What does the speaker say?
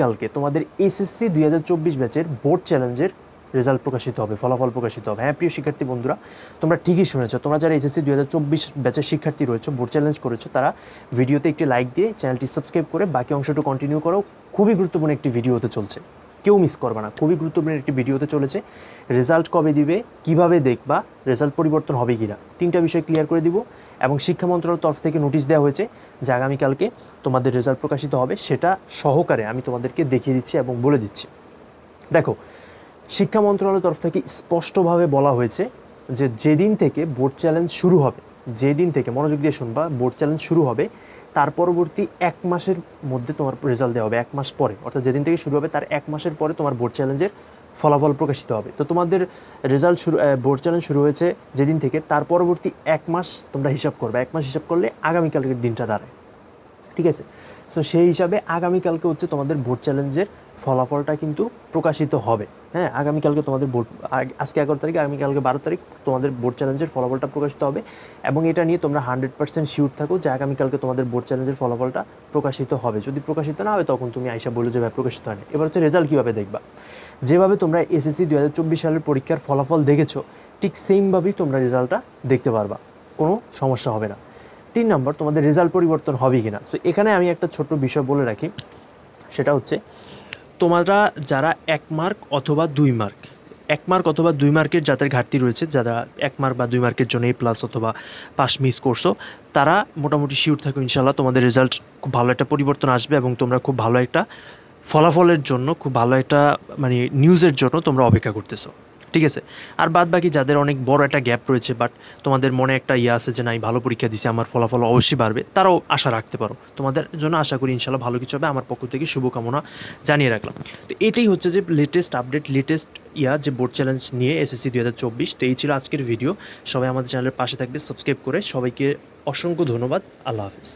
কালকে তোমাদের এসএসসি 2024 ব্যাচের বোর্ড চ্যালেঞ্জের রেজাল্ট প্রকাশিত হবে, ফলাফল প্রকাশিত হবে। হ্যাঁ প্রিয় শিক্ষার্থী বন্ধুরা, তোমরা ঠিকই শুনেছো। তোমরা যারা এসএসসি 2024 ব্যাচের শিক্ষার্থী রয়েছে, বোর্ড চ্যালেঞ্জ করেছো, তারা ভিডিওতে একটি লাইক দিয়ে চ্যানেলটি সাবস্ক্রাইব করে বাকি অংশটুকু কন্টিনিউ করো। খুবই গুরুত্বপূর্ণ একটি ভিডিও হতে চলছে, কেউ মিস করবে না। খুবই গুরুত্বপূর্ণ একটি ভিডিও হতে চলেছে। রেজাল্ট কবে দিবে, কিভাবে দেখবা, রেজাল্ট পরিবর্তন হবে কিনা, তিনটা বিষয় ক্লিয়ার করে দিব। এবং শিক্ষা মন্ত্রণালয়ের তরফ থেকে নোটিশ দেওয়া হয়েছে যে আগামীকালকে তোমাদের রেজাল্ট প্রকাশিত হবে, সেটা সহকারে আমি তোমাদেরকে দেখিয়ে দিচ্ছি এবং বলে দিচ্ছি। দেখো, শিক্ষা মন্ত্রণালয়ের তরফ থেকে স্পষ্টভাবে বলা হয়েছে যে যেদিন থেকে বোর্ড চ্যালেঞ্জ শুরু হবে, যেদিন থেকে, মনোযোগ দিয়ে শুনবা, বোর্ড চ্যালেঞ্জ শুরু হবে তার পরবর্তী 1 মাসের মধ্যে তোমার রেজাল্ট দেওয়া হবে। 1 মাস পরে, অর্থাৎ যেদিন থেকে শুরু হবে তার 1 মাসের পরে তোমার বোর্ড চ্যালেঞ্জের ফলাফল প্রকাশিত হবে। তো তোমাদের রেজাল্ট বোর্ড চ্যালেঞ্জ শুরু হয়েছে যেদিন থেকে, তার পরবর্তী 1 মাস তোমরা হিসাব করবে। 1 মাস হিসাব করলে আগামীকালকের দিনটা দাঁড়ায়, ঠিক আছে? সো সেই হিসাবে আগামীকালকে হচ্ছে তোমাদের বোর্ড চ্যালেঞ্জের ফলাফলটা কিন্তু প্রকাশিত হবে। হ্যাঁ, আগামীকালকে তোমাদের বোর্ড, আজকে 11 তারিখ, আগামীকালকে 12 তারিখ তোমাদের বোর্ড চ্যালেঞ্জের ফলাফলটা প্রকাশিত হবে। এবং এটা নিয়ে তোমরা 100% শিওর থাকো যে আগামীকালকে তোমাদের বোর্ড চ্যালেঞ্জের ফলাফলটা প্রকাশিত হবে। যদি প্রকাশিত না হবে তখন তুমি আইসা বলো যে ভাই প্রকাশিত হয়নি। এবার হচ্ছে রেজাল্ট কীভাবে দেখবা। যেভাবে তোমরা এসএসসি 2024 সালের পরীক্ষার ফলাফল দেখেছো, ঠিক সেমভাবেই তোমরা রেজাল্টটা দেখতে পারবা, কোনো সমস্যা হবে না। 3 নম্বর, তোমাদের রেজাল্ট পরিবর্তন হবে কি না। সো এখানে আমি একটা ছোট্ট বিষয় বলে রাখি, সেটা হচ্ছে তোমরা যারা 1 মার্ক অথবা 2 মার্ক, 1 মার্ক অথবা 2 মার্কের যাদের ঘাটতি রয়েছে, যারা 1 মার্ক বা 2 মার্কের জন্য A+ অথবা পাস মিস করছো, তারা মোটামুটি শিওর থাকো ইনশাল্লাহ তোমাদের রেজাল্ট খুব ভালো একটা পরিবর্তন আসবে এবং তোমরা খুব ভালো একটা ফলাফলের জন্য, খুব ভালো একটা মানে নিউজের জন্য তোমরা অপেক্ষা করতেছো, ঠিক আছে? আর বাদ বাকি যাদের অনেক বড় একটা গ্যাপ রয়েছে, বাট তোমাদের মনে একটা আছে যে না আমি ভালো পরীক্ষা দিছি, আমার ফলাফল অবশ্যই বাড়বে, তারাও আশা রাখতে পারো। তোমাদের জন্য আশা করি ইনশাল্লাহ ভালো কিছু হবে। আমার পক্ষ থেকে শুভকামনা জানিয়ে রাখলাম। তো এটাই হচ্ছে যে লেটেস্ট আপডেট, লেটেস্ট যে বোর্ড চ্যালেঞ্জ নিয়ে এসএসসি 2024। তো এই ছিল আজকের ভিডিও। সবাই আমাদের চ্যানেলের পাশে থাকবে সাবস্ক্রাইব করে। সবাইকে অসংখ্য ধন্যবাদ। আল্লাহ হাফেজ।